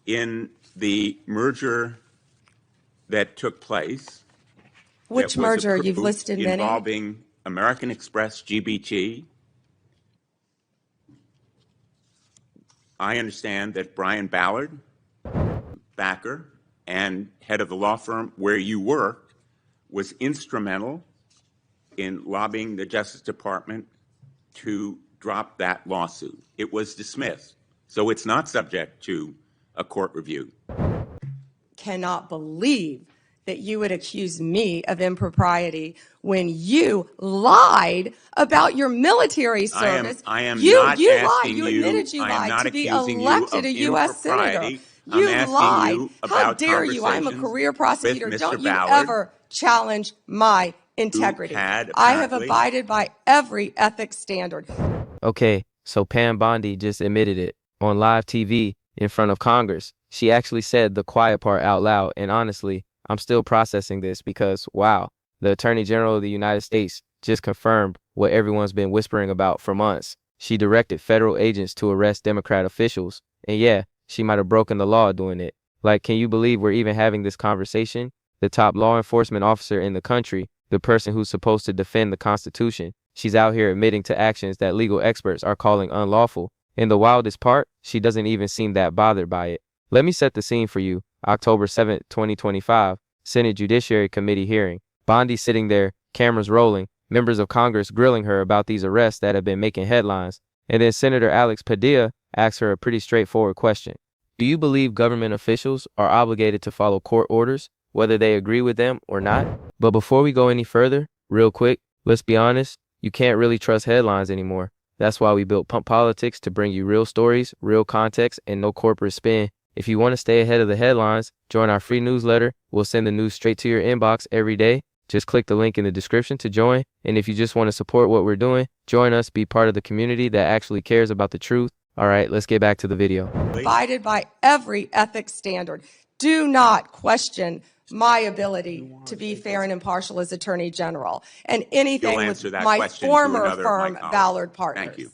in the merger that took place. Which merger? You've listed many. Involving American Express GBT. I understand that Brian Ballard, backer and head of the law firm where you worked, was instrumental in lobbying the Justice Department to drop that lawsuit. It was dismissed, so it's not subject to a court review. Cannot believe that you would accuse me of impropriety when you lied about your military service. I am you not lied. asking You admitted you lied to be accusing elected a U.S. senator. You lied. How dare you? I'm a career prosecutor. Don't you ever challenge my integrity. I have abided by every ethics standard. Okay, so Pam Bondi just admitted it on live TV in front of Congress. She actually said the quiet part out loud, and honestly, I'm still processing this because, wow, the Attorney General of the United States just confirmed what everyone's been whispering about for months. She directed federal agents to arrest Democrat officials, and yeah, she might have broken the law doing it. Like, can you believe we're even having this conversation? The top law enforcement officer in the country, the person who's supposed to defend the Constitution, she's out here admitting to actions that legal experts are calling unlawful. And the wildest part, she doesn't even seem that bothered by it. Let me set the scene for you. October 7th, 2025, Senate Judiciary Committee hearing. Bondi sitting there, cameras rolling, members of Congress grilling her about these arrests that have been making headlines. And then Senator Alex Padilla asks her a pretty straightforward question. Do you believe government officials are obligated to follow court orders, whether they agree with them or not? But before we go any further, real quick, let's be honest, you can't really trust headlines anymore. That's why we built Pump Politics to bring you real stories, real context, and no corporate spin. If you want to stay ahead of the headlines, join our free newsletter. We'll send the news straight to your inbox every day. Just click the link in the description to join. And if you just want to support what we're doing, join us, be part of the community that actually cares about the truth. All right, let's get back to the video. Abided by every ethics standard. Do not question my ability to be fair and impartial as Attorney General and anything with my former firm, Ballard Partners. Thank you.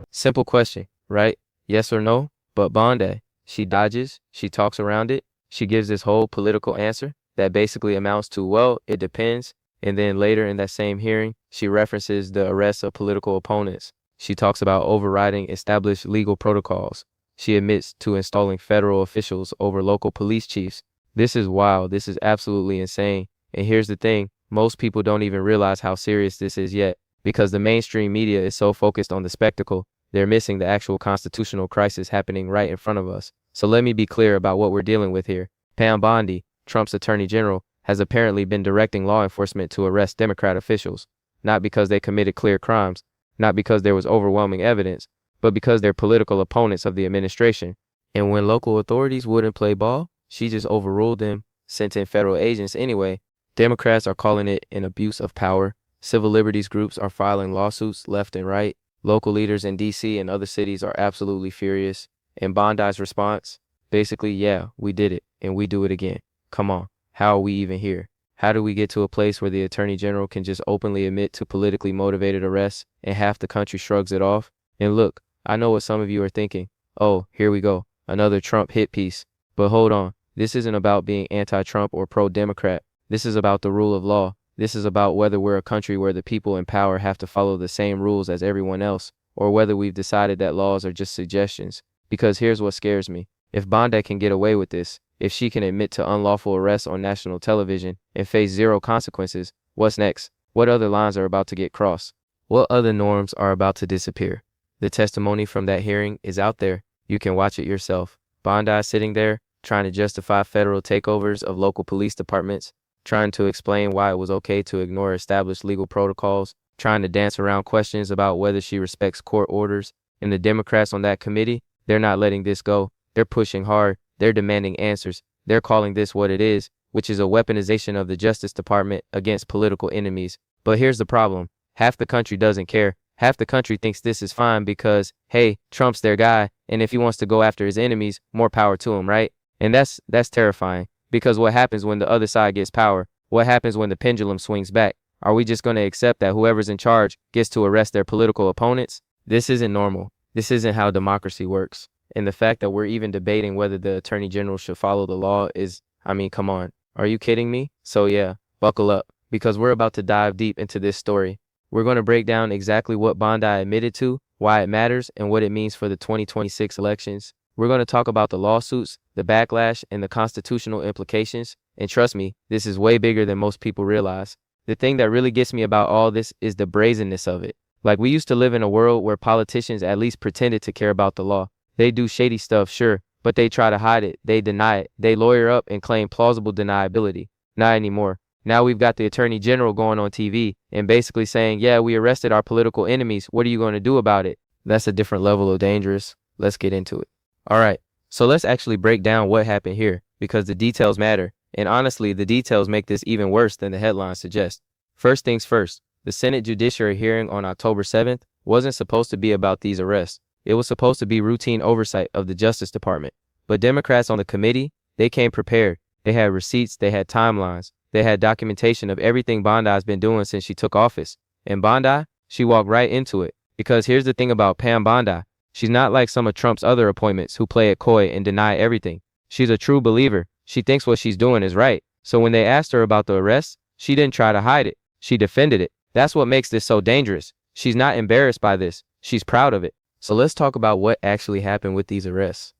Simple question, right? Yes or no? But Bondi, she dodges, she talks around it, she gives this whole political answer that basically amounts to, well, it depends. And then later in that same hearing, she references the arrest of political opponents. She talks about overriding established legal protocols. She admits to installing federal officials over local police chiefs. This is wild. This is absolutely insane. And here's the thing. Most people don't even realize how serious this is yet because the mainstream media is so focused on the spectacle. They're missing the actual constitutional crisis happening right in front of us. So let me be clear about what we're dealing with here. Pam Bondi, Trump's Attorney General, has apparently been directing law enforcement to arrest Democrat officials, not because they committed clear crimes, not because there was overwhelming evidence, but because they're political opponents of the administration. And when local authorities wouldn't play ball, she just overruled them, sent in federal agents anyway. Democrats are calling it an abuse of power. Civil liberties groups are filing lawsuits left and right. Local leaders in D.C. and other cities are absolutely furious. And Bondi's response? Basically, yeah, we did it, and we do it again. Come on, how are we even here? How do we get to a place where the Attorney General can just openly admit to politically motivated arrests and half the country shrugs it off? And look, I know what some of you are thinking. Oh, here we go, another Trump hit piece. But hold on, this isn't about being anti-Trump or pro-Democrat. This is about the rule of law. This is about whether we're a country where the people in power have to follow the same rules as everyone else, or whether we've decided that laws are just suggestions. Because here's what scares me. If Bondi can get away with this, if she can admit to unlawful arrests on national television and face zero consequences, what's next? What other lines are about to get crossed? What other norms are about to disappear? The testimony from that hearing is out there. You can watch it yourself. Bondi sitting there, trying to justify federal takeovers of local police departments, trying to explain why it was okay to ignore established legal protocols, trying to dance around questions about whether she respects court orders. And the Democrats on that committee, they're not letting this go. They're pushing hard. They're demanding answers. They're calling this what it is, which is a weaponization of the Justice Department against political enemies. But here's the problem. Half the country doesn't care. Half the country thinks this is fine because, hey, Trump's their guy, and if he wants to go after his enemies, more power to him, right? And that's terrifying. Because what happens when the other side gets power? What happens when the pendulum swings back? Are we just going to accept that whoever's in charge gets to arrest their political opponents? This isn't normal. This isn't how democracy works. And the fact that we're even debating whether the attorney general should follow the law is, I mean, come on. Are you kidding me? So yeah, buckle up, because we're about to dive deep into this story. We're going to break down exactly what Bondi admitted to, why it matters, and what it means for the 2026 elections. We're going to talk about the lawsuits, the backlash, and the constitutional implications. And trust me, this is way bigger than most people realize. The thing that really gets me about all this is the brazenness of it. Like, we used to live in a world where politicians at least pretended to care about the law. They do shady stuff, sure, but they try to hide it. They deny it. They lawyer up and claim plausible deniability. Not anymore. Now we've got the attorney general going on TV and basically saying, yeah, we arrested our political enemies. What are you going to do about it? That's a different level of dangerous. Let's get into it. All right, so let's actually break down what happened here, because the details matter. And honestly, the details make this even worse than the headlines suggest. First things first, the Senate Judiciary hearing on October 7th wasn't supposed to be about these arrests. It was supposed to be routine oversight of the Justice Department. But Democrats on the committee, they came prepared. They had receipts, they had timelines, they had documentation of everything Bondi's been doing since she took office. And Bondi, she walked right into it. Because here's the thing about Pam Bondi. She's not like some of Trump's other appointments who play it coy and deny everything. She's a true believer. She thinks what she's doing is right. So when they asked her about the arrest, she didn't try to hide it. She defended it. That's what makes this so dangerous. She's not embarrassed by this. She's proud of it. So let's talk about what actually happened with these arrests.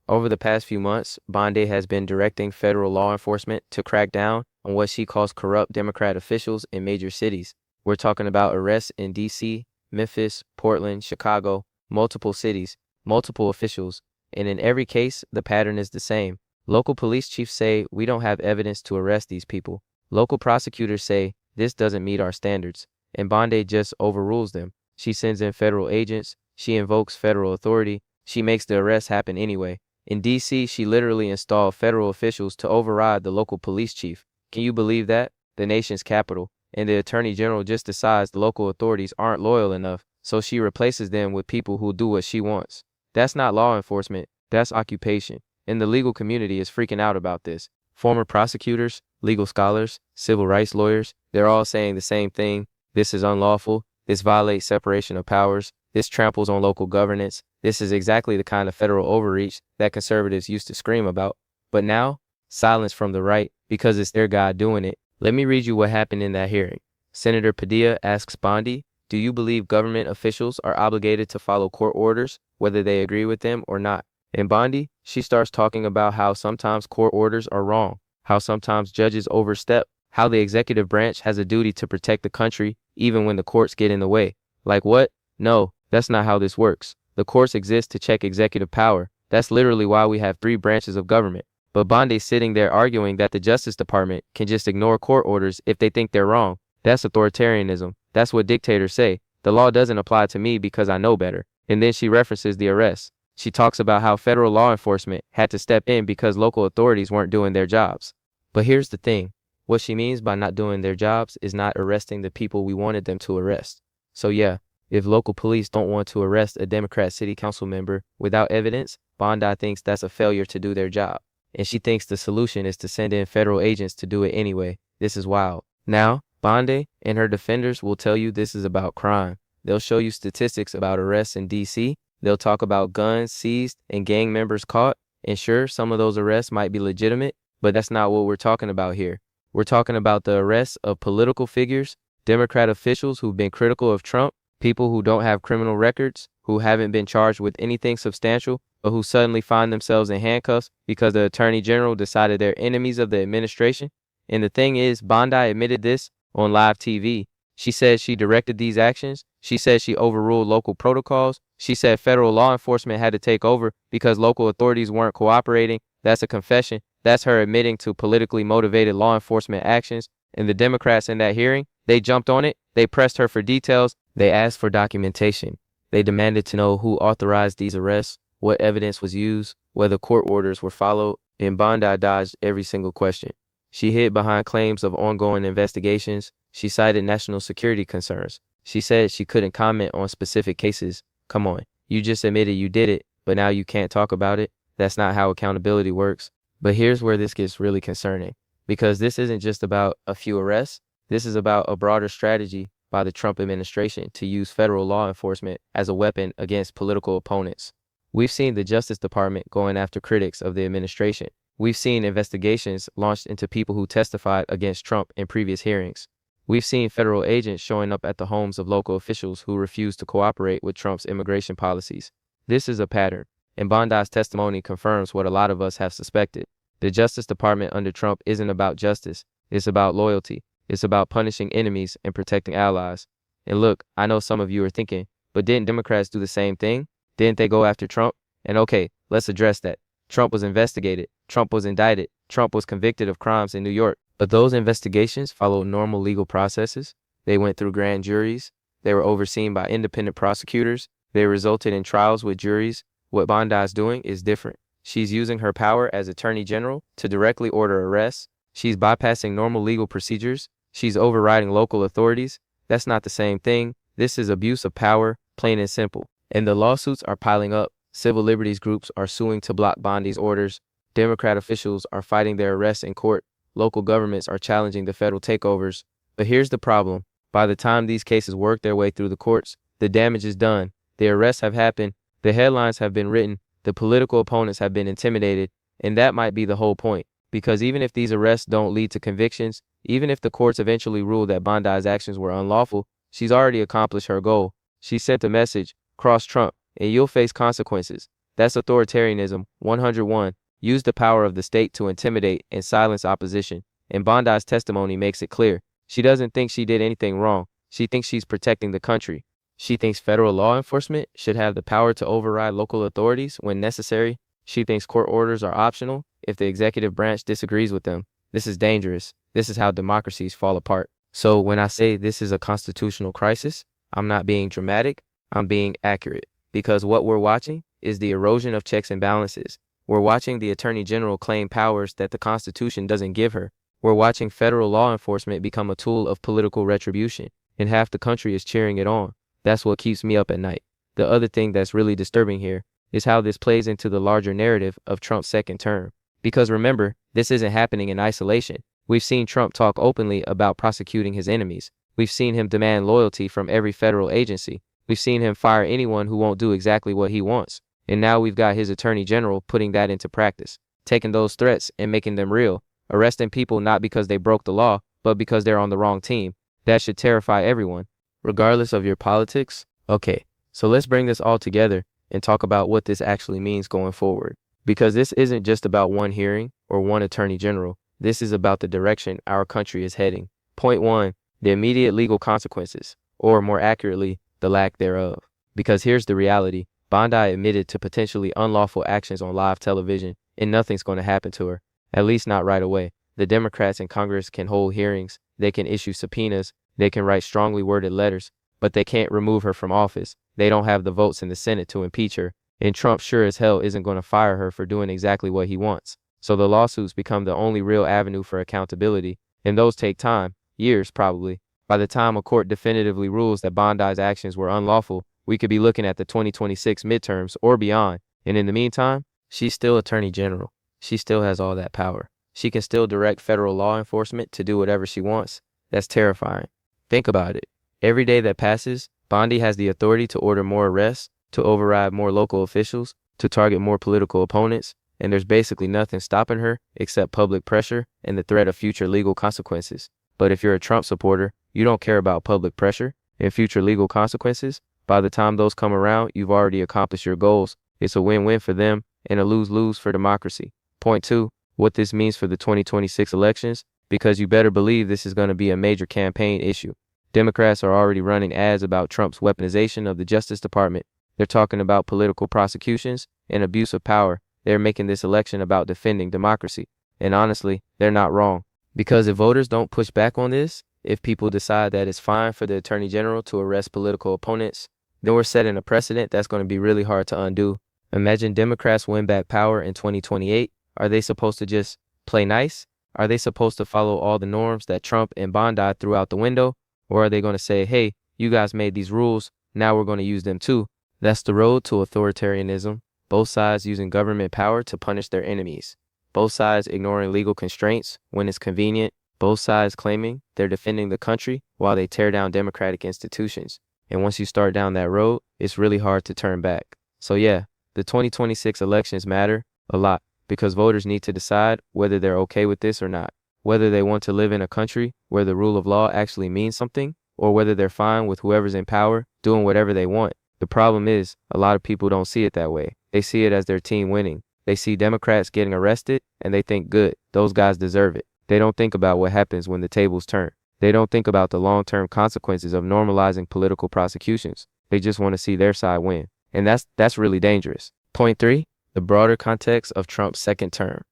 Over the past few months, Bondi has been directing federal law enforcement to crack down on what she calls corrupt Democrat officials in major cities. We're talking about arrests in D.C., Memphis, Portland, Chicago, multiple cities, multiple officials, and in every case, the pattern is the same. Local police chiefs say, we don't have evidence to arrest these people. Local prosecutors say, this doesn't meet our standards, and Bondi just overrules them. She sends in federal agents, she invokes federal authority, she makes the arrest happen anyway. In D.C., she literally installed federal officials to override the local police chief. Can you believe that? The nation's capital. And the attorney general just decides the local authorities aren't loyal enough, so she replaces them with people who do what she wants. That's not law enforcement, that's occupation. And the legal community is freaking out about this. Former prosecutors, legal scholars, civil rights lawyers, they're all saying the same thing. This is unlawful. This violates separation of powers. This tramples on local governance. This is exactly the kind of federal overreach that conservatives used to scream about. But now, silence from the right, because it's their guy doing it. Let me read you what happened in that hearing. Senator Padilla asks Bondi, do you believe government officials are obligated to follow court orders, whether they agree with them or not? And Bondi, she starts talking about how sometimes court orders are wrong, how sometimes judges overstep, how the executive branch has a duty to protect the country even when the courts get in the way. Like what? No, that's not how this works. The courts exist to check executive power. That's literally why we have 3 branches of government. But Bondi's sitting there arguing that the Justice Department can just ignore court orders if they think they're wrong. That's authoritarianism. That's what dictators say. The law doesn't apply to me because I know better. And then she references the arrests. She talks about how federal law enforcement had to step in because local authorities weren't doing their jobs. But here's the thing. What she means by not doing their jobs is not arresting the people we wanted them to arrest. So yeah, if local police don't want to arrest a Democrat city council member without evidence, Bondi thinks that's a failure to do their job. And she thinks the solution is to send in federal agents to do it anyway. This is wild. Now, Bondi and her defenders will tell you this is about crime. They'll show you statistics about arrests in D.C. They'll talk about guns seized and gang members caught. And sure, some of those arrests might be legitimate, but that's not what we're talking about here. We're talking about the arrests of political figures, Democrat officials who've been critical of Trump, people who don't have criminal records, who haven't been charged with anything substantial, but who suddenly find themselves in handcuffs because the attorney general decided they're enemies of the administration. And the thing is, Bondi admitted this on live TV. She said she directed these actions. She said she overruled local protocols. She said federal law enforcement had to take over because local authorities weren't cooperating. That's a confession. That's her admitting to politically motivated law enforcement actions. And the Democrats in that hearing, they jumped on it. They pressed her for details. They asked for documentation. They demanded to know who authorized these arrests, what evidence was used, whether court orders were followed, and Bondi dodged every single question. She hid behind claims of ongoing investigations. She cited national security concerns. She said she couldn't comment on specific cases. Come on, you just admitted you did it, but now you can't talk about it. That's not how accountability works. But here's where this gets really concerning, because this isn't just about a few arrests. This is about a broader strategy by the Trump administration to use federal law enforcement as a weapon against political opponents. We've seen the Justice Department going after critics of the administration. We've seen investigations launched into people who testified against Trump in previous hearings. We've seen federal agents showing up at the homes of local officials who refuse to cooperate with Trump's immigration policies. This is a pattern, and Bondi's testimony confirms what a lot of us have suspected. The Justice Department under Trump isn't about justice. It's about loyalty. It's about punishing enemies and protecting allies. And look, I know some of you are thinking, but didn't Democrats do the same thing? Didn't they go after Trump? And okay, let's address that. Trump was investigated. Trump was indicted. Trump was convicted of crimes in New York. But those investigations followed normal legal processes. They went through grand juries. They were overseen by independent prosecutors. They resulted in trials with juries. What Bondi is doing is different. She's using her power as Attorney General to directly order arrests. She's bypassing normal legal procedures. She's overriding local authorities. That's not the same thing. This is abuse of power, plain and simple. And the lawsuits are piling up. Civil liberties groups are suing to block Bondi's orders. Democrat officials are fighting their arrests in court. Local governments are challenging the federal takeovers. But here's the problem. By the time these cases work their way through the courts, the damage is done. The arrests have happened. The headlines have been written. The political opponents have been intimidated. And that might be the whole point. Because even if these arrests don't lead to convictions, even if the courts eventually rule that Bondi's actions were unlawful, she's already accomplished her goal. She sent a message, cross Trump, and you'll face consequences. That's authoritarianism, 101. Use the power of the state to intimidate and silence opposition. And Bondi's testimony makes it clear. She doesn't think she did anything wrong. She thinks she's protecting the country. She thinks federal law enforcement should have the power to override local authorities when necessary. She thinks court orders are optional if the executive branch disagrees with them. This is dangerous. This is how democracies fall apart. So when I say this is a constitutional crisis, I'm not being dramatic. I'm being accurate. Because what we're watching is the erosion of checks and balances. We're watching the Attorney General claim powers that the Constitution doesn't give her. We're watching federal law enforcement become a tool of political retribution, and half the country is cheering it on. That's what keeps me up at night. The other thing that's really disturbing here is how this plays into the larger narrative of Trump's second term. Because remember, this isn't happening in isolation. We've seen Trump talk openly about prosecuting his enemies. We've seen him demand loyalty from every federal agency. We've seen him fire anyone who won't do exactly what he wants. And now we've got his Attorney General putting that into practice, taking those threats and making them real, arresting people not because they broke the law, but because they're on the wrong team. That should terrify everyone, regardless of your politics. Okay, so let's bring this all together and talk about what this actually means going forward. Because this isn't just about one hearing or one Attorney General. This is about the direction our country is heading. Point one, the immediate legal consequences, or more accurately, the lack thereof. Because here's the reality. Bondi admitted to potentially unlawful actions on live television, and nothing's going to happen to her, at least not right away. The Democrats in Congress can hold hearings, they can issue subpoenas, they can write strongly worded letters, but they can't remove her from office. They don't have the votes in the Senate to impeach her, and Trump sure as hell isn't going to fire her for doing exactly what he wants. So the lawsuits become the only real avenue for accountability, and those take time, years probably. By the time a court definitively rules that Bondi's actions were unlawful, we could be looking at the 2026 midterms or beyond. And in the meantime, she's still Attorney General. She still has all that power. She can still direct federal law enforcement to do whatever she wants. That's terrifying. Think about it. Every day that passes, Bondi has the authority to order more arrests, to override more local officials, to target more political opponents, and there's basically nothing stopping her except public pressure and the threat of future legal consequences. But if you're a Trump supporter, you don't care about public pressure and future legal consequences. By the time those come around, you've already accomplished your goals. It's a win-win for them and a lose-lose for democracy. Point two, what this means for the 2026 elections, because you better believe this is going to be a major campaign issue. Democrats are already running ads about Trump's weaponization of the Justice Department. They're talking about political prosecutions and abuse of power. They're making this election about defending democracy. And honestly, they're not wrong. Because if voters don't push back on this, if people decide that it's fine for the Attorney General to arrest political opponents, then we're setting a precedent that's going to be really hard to undo. Imagine Democrats win back power in 2028. Are they supposed to just play nice? Are they supposed to follow all the norms that Trump and Bondi threw out the window? Or are they going to say, hey, you guys made these rules, now we're going to use them too? That's the road to authoritarianism. Both sides using government power to punish their enemies. Both sides ignoring legal constraints when it's convenient. Both sides claiming they're defending the country while they tear down democratic institutions. And once you start down that road, it's really hard to turn back. So yeah, The 2026 elections matter a lot because voters need to decide whether they're okay with this or not, whether they want to live in a country where the rule of law actually means something, or whether they're fine with whoever's in power doing whatever they want. The problem is, a lot of people don't see it that way. They see it as their team winning. They see Democrats getting arrested, and they think, good, those guys deserve it. They don't think about what happens when the tables turn. They don't think about the long-term consequences of normalizing political prosecutions. They just want to see their side win. And that's really dangerous. Point 3, the broader context of Trump's second term.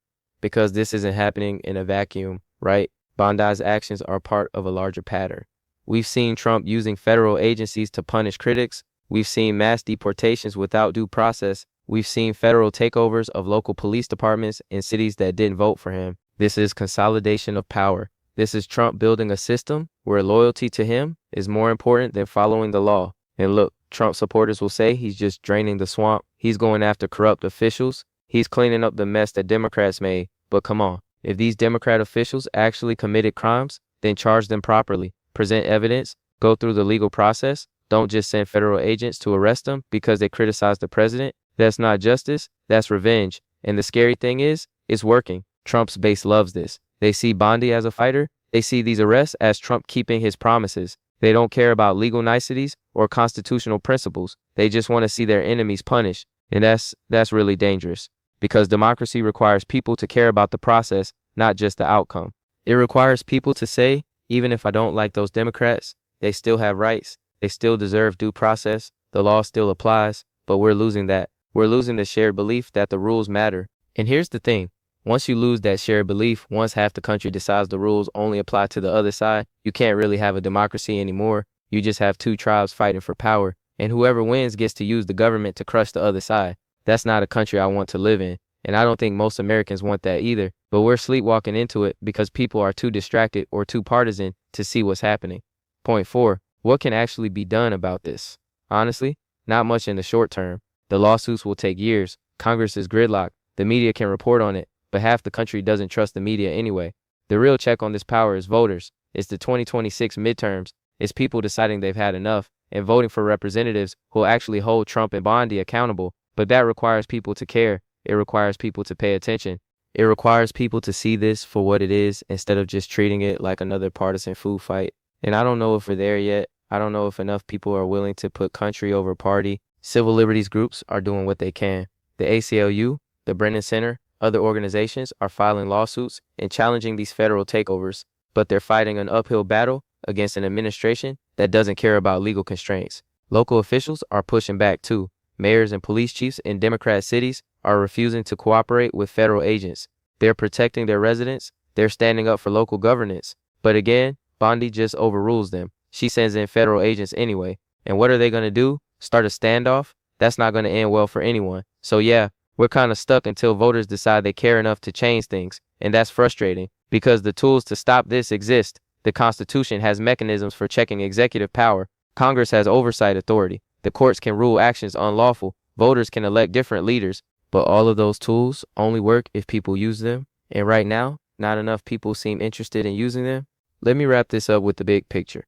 Because this isn't happening in a vacuum, right? Bondi's actions are part of a larger pattern. We've seen Trump using federal agencies to punish critics. We've seen mass deportations without due process. We've seen federal takeovers of local police departments in cities that didn't vote for him. This is consolidation of power. This is Trump building a system where loyalty to him is more important than following the law. And look, Trump supporters will say he's just draining the swamp. He's going after corrupt officials. He's cleaning up the mess that Democrats made. But come on, if these Democrat officials actually committed crimes, then charge them properly, present evidence, go through the legal process. Don't just send federal agents to arrest them because they criticize the president. That's not justice, that's revenge. And the scary thing is, it's working. Trump's base loves this. They see Bondi as a fighter. They see these arrests as Trump keeping his promises. They don't care about legal niceties or constitutional principles. They just want to see their enemies punished. And that's really dangerous, because democracy requires people to care about the process, not just the outcome. It requires people to say, even if I don't like those Democrats, they still have rights. They still deserve due process. The law still applies, but we're losing that. We're losing the shared belief that the rules matter. And here's the thing. Once you lose that shared belief, once half the country decides the rules only apply to the other side, you can't really have a democracy anymore. You just have two tribes fighting for power, and whoever wins gets to use the government to crush the other side. That's not a country I want to live in, and I don't think most Americans want that either, but we're sleepwalking into it because people are too distracted or too partisan to see what's happening. Point 4, what can actually be done about this? Honestly, not much in the short term. The lawsuits will take years. Congress is gridlocked. The media can report on it, but half the country doesn't trust the media anyway. The real check on this power is voters. It's the 2026 midterms. It's people deciding they've had enough and voting for representatives who will actually hold Trump and Bondi accountable. But that requires people to care. It requires people to pay attention. It requires people to see this for what it is instead of just treating it like another partisan food fight. And I don't know if we're there yet. I don't know if enough people are willing to put country over party. Civil liberties groups are doing what they can. The ACLU, the Brennan Center, other organizations are filing lawsuits and challenging these federal takeovers, but they're fighting an uphill battle against an administration that doesn't care about legal constraints. Local officials are pushing back too. Mayors and police chiefs in Democrat cities are refusing to cooperate with federal agents. They're protecting their residents. They're standing up for local governance. But again, Bondi just overrules them. She sends in federal agents anyway. And what are they going to do? Start a standoff? That's not going to end well for anyone. So yeah, we're kind of stuck until voters decide they care enough to change things. And that's frustrating because the tools to stop this exist. The Constitution has mechanisms for checking executive power. Congress has oversight authority. The courts can rule actions unlawful. Voters can elect different leaders. But all of those tools only work if people use them. And right now, not enough people seem interested in using them. Let me wrap this up with the big picture.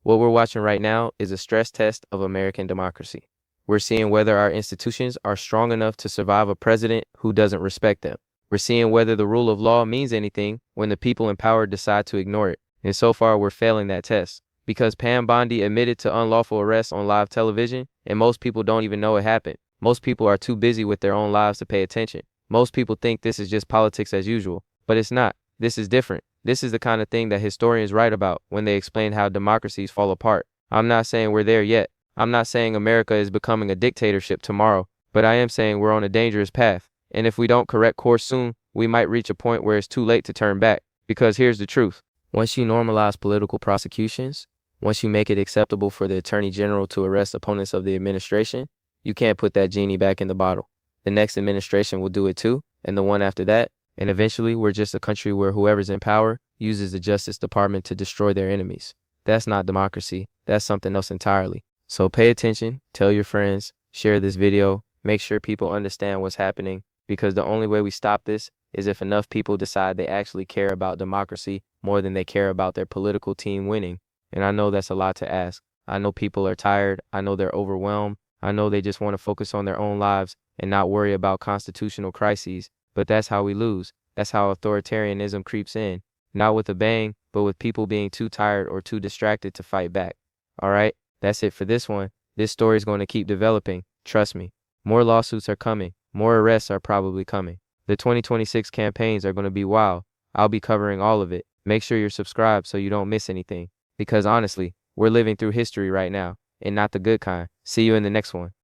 What we're watching right now is a stress test of American democracy. We're seeing whether our institutions are strong enough to survive a president who doesn't respect them. We're seeing whether the rule of law means anything when the people in power decide to ignore it. And so far, we're failing that test. Because Pam Bondi admitted to unlawful arrests on live television, and most people don't even know it happened. Most people are too busy with their own lives to pay attention. Most people think this is just politics as usual, but it's not. This is different. This is the kind of thing that historians write about when they explain how democracies fall apart. I'm not saying we're there yet. I'm not saying America is becoming a dictatorship tomorrow, but I am saying we're on a dangerous path. And if we don't correct course soon, we might reach a point where it's too late to turn back. Because here's the truth. Once you normalize political prosecutions, once you make it acceptable for the Attorney General to arrest opponents of the administration, you can't put that genie back in the bottle. The next administration will do it too, and the one after that, and eventually we're just a country where whoever's in power uses the Justice Department to destroy their enemies. That's not democracy. That's something else entirely. So pay attention, tell your friends, share this video, make sure people understand what's happening, because the only way we stop this is if enough people decide they actually care about democracy more than they care about their political team winning. And I know that's a lot to ask. I know people are tired. I know they're overwhelmed. I know they just want to focus on their own lives and not worry about constitutional crises. But that's how we lose. That's how authoritarianism creeps in. Not with a bang, but with people being too tired or too distracted to fight back. All right, that's it for this one. This story is going to keep developing. Trust me. More lawsuits are coming. More arrests are probably coming. The 2026 campaigns are going to be wild. I'll be covering all of it. Make sure you're subscribed so you don't miss anything. Because honestly, we're living through history right now, and not the good kind. See you in the next one.